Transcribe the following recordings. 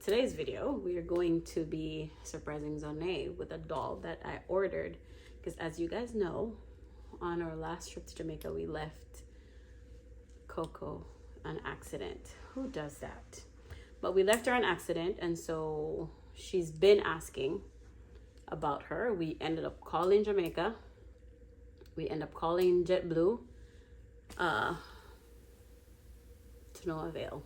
today's video, we are going to be surprising Xone with a doll that I ordered. Because as you guys know, on our last trip to Jamaica, we left Coco on accident. Who does that? But we left her on accident, and so she's been asking about her. We ended up calling Jamaica. We ended up calling JetBlue. To no avail.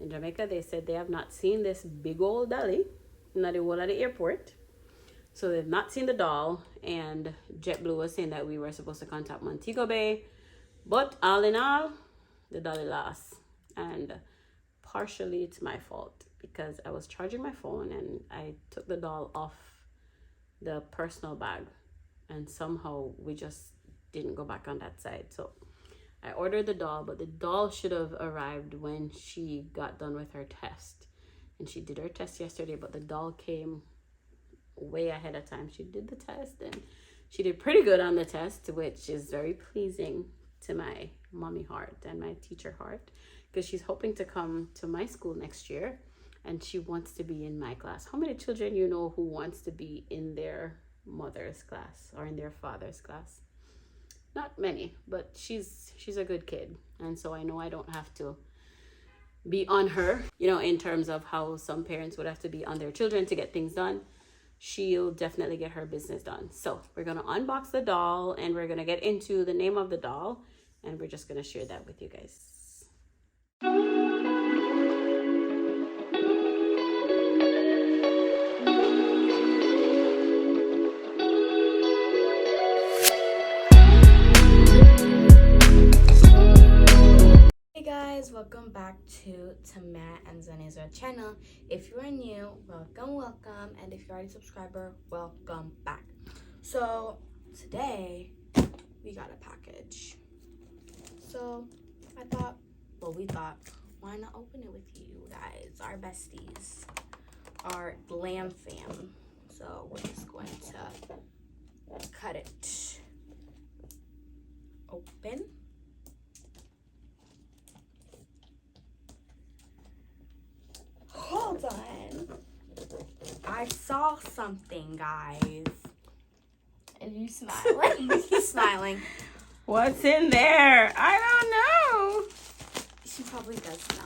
In Jamaica, they said they have not seen this big old dolly in the whole of the airport. So they've not seen the doll, and JetBlue was saying that we were supposed to contact Montego Bay. But all in all, the dolly lost. And partially it's my fault because I was charging my phone and I took the doll off the personal bag. And somehow we just didn't go back on that side. So I ordered the doll, but the doll should have arrived when she got done with her test. And she did her test yesterday, but the doll came way ahead of time. She did the test and she did pretty good on the test, which is very pleasing to my mommy heart and my teacher heart, because she's hoping to come to my school next year and she wants to be in my class. How many children you know who wants to be in their mother's class or in their father's class? Not many, but she's a good kid. And so I know I don't have to be on her, you know, in terms of how some parents would have to be on their children to get things done. She'll definitely get her business done. So we're going to unbox the doll and we're going to get into the name of the doll. And we're just going to share that with you guys. Welcome back to Matt and Xone's channel. If you are new, welcome, and if you're already a subscriber, welcome back. So today we got a package. So we thought, why not open it with you guys, our besties, our GlamFam. So we're just going to cut it open. Hold on. I saw something, guys. Are you smiling? He's smiling. What's in there? I don't know. She probably does know.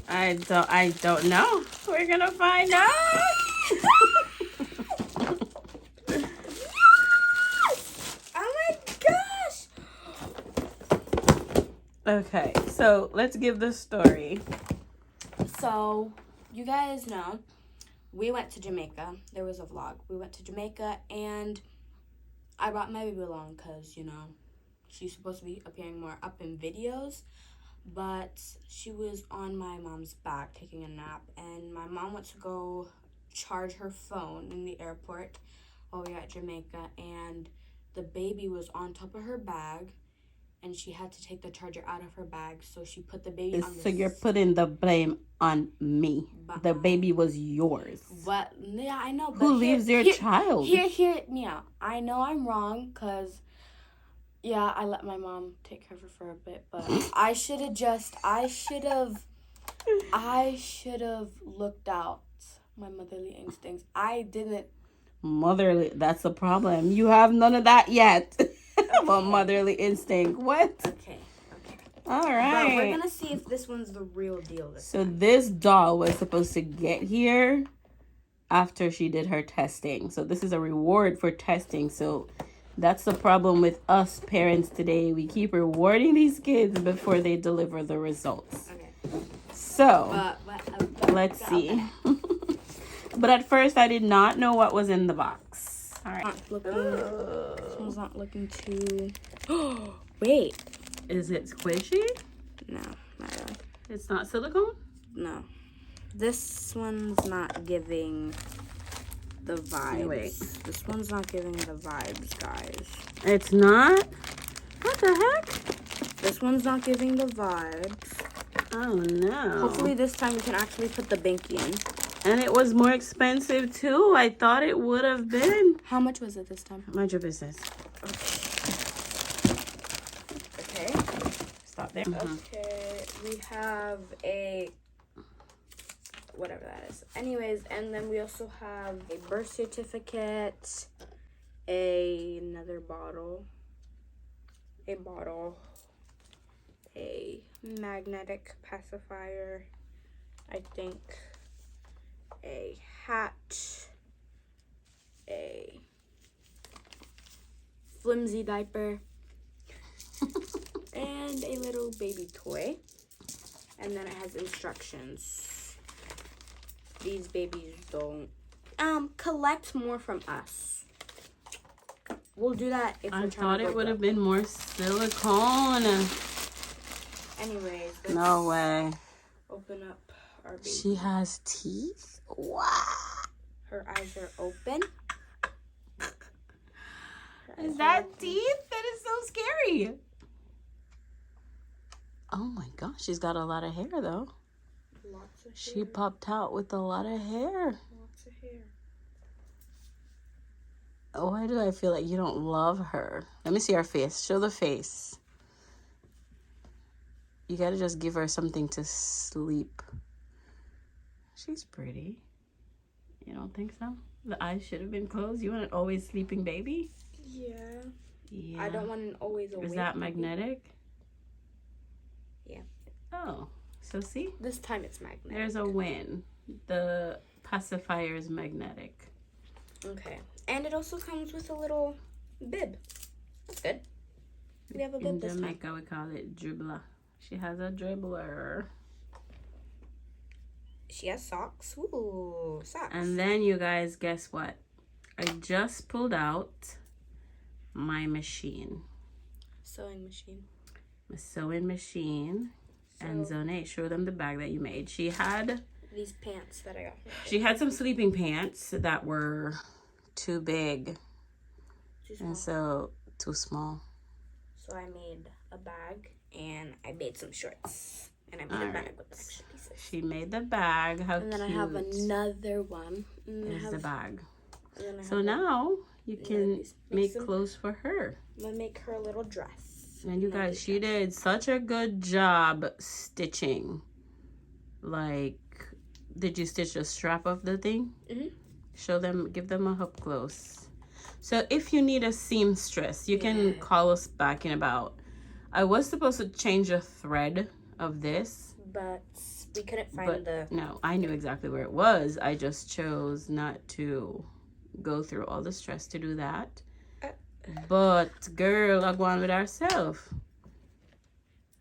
I don't know. We're gonna find out. Yes! Oh my gosh! Okay, so let's give the story. So, you guys know, we went to Jamaica. There was a vlog. We went to Jamaica, and I brought my baby along because, you know, she's supposed to be appearing more up in videos, but she was on my mom's back taking a nap, and my mom went to go charge her phone in the airport while we were at Jamaica, and the baby was on top of her bag, and she had to take the charger out of her bag, so she put the baby on the... So you're putting the blame on me. The baby was yours. But, yeah, I know. But who leaves your child? Hear me out. I know I'm wrong, because, yeah, I let my mom take care of her for a bit, but I should have looked out my motherly instincts. I didn't. Motherly, that's the problem. You have none of that yet. Well, motherly instinct. What? Okay. All right. But we're going to see if this one's the real deal. So this doll was supposed to get here after she did her testing. So this is a reward for testing. So that's the problem with us parents today. We keep rewarding these kids before they deliver the results. Okay. So let's see. But at first I did not know what was in the box. All right. This one's not looking too... Wait. Is it squishy? No, not really. It's not silicone? No. This one's not giving the vibes. Wait. This one's not giving the vibes, guys. It's not? What the heck? This one's not giving the vibes. Oh, no. Hopefully this time we can actually put the binky in. And it was more expensive, too. I thought it would have been. How much was it this time? Mind your business. Okay. Stop there. Okay. We have a whatever that is. Anyways, and then we also have a birth certificate, another bottle, a magnetic pacifier, I think, a hat, a flimsy diaper, and a little baby toy. And then it has instructions. These babies don't collect more from us. We'll do that if we're trying to. I thought it would have been more silicone. Anyways, no way. Open up our baby. She has teeth? Wow. Her eyes are open. Is that teeth? That is so scary. Oh my gosh, she's got a lot of hair though. Lots of hair. She popped out with a lot of hair. Lots of hair. Why do I feel like you don't love her? Let me see her face. Show the face. You gotta just give her something to sleep. She's pretty. You don't think so? The eyes should have been closed. You want an always sleeping baby? Yeah. I don't want an always awake. Is that magnetic? Yeah. Oh, so see? This time it's magnetic. There's a win. The pacifier is magnetic. Okay. And it also comes with a little bib. That's good. We have a bib this time. In Jamaica, we call it dribbler. She has a dribbler. She has socks. Ooh, socks. And then, you guys, guess what? I just pulled out my machine. Sewing machine. My sewing machine. And Xone, show them the bag that you made. She had these pants that I got. She had some sleeping pants that were too big. Too small. And so, too small. So I made a bag and I made some shorts. And I made a bag with extra pieces. She made the bag. How cute. And then I have another one. Here's the bag. So now you can make clothes for her. I'm going to make her a little dress. And you guys, she did such a good job stitching. Like, did you stitch the strap of the thing? Mm-hmm. Show them, give them a up close. So if you need a seamstress, you can call us back in about. I was supposed to change the thread of this, but we couldn't find no, I knew exactly where it was. I just chose not to go through all the stress to do that. But girl, I go on with ourselves.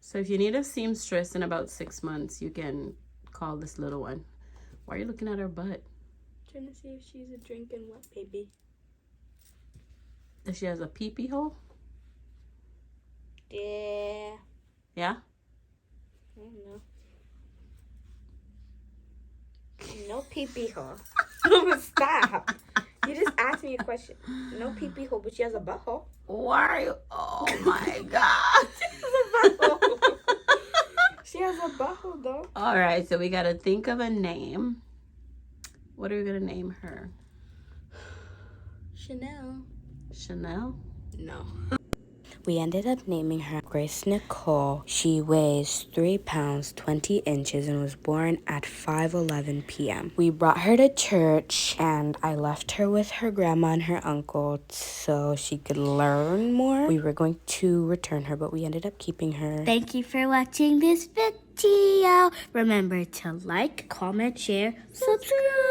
So if you need a seamstress in about 6 months, you can call this little one. Why are you looking at her butt? Trying to see if she's a drinking wet baby. Does she has a pee-pee hole? Yeah. Yeah? I don't know. No pee-pee hole. Stop. You just asked me a question. No pee-pee hole, but she has a butthole. Why are you? Oh my God. She has a butthole, though. All right, so we got to think of a name. What are we going to name her? Chanel. Chanel? No. We ended up naming her Grace Nicole. She weighs 3 pounds, 20 inches, and was born at 5:11 p.m. We brought her to church, and I left her with her grandma and her uncle so she could learn more. We were going to return her, but we ended up keeping her. Thank you for watching this video. Remember to like, comment, share, subscribe.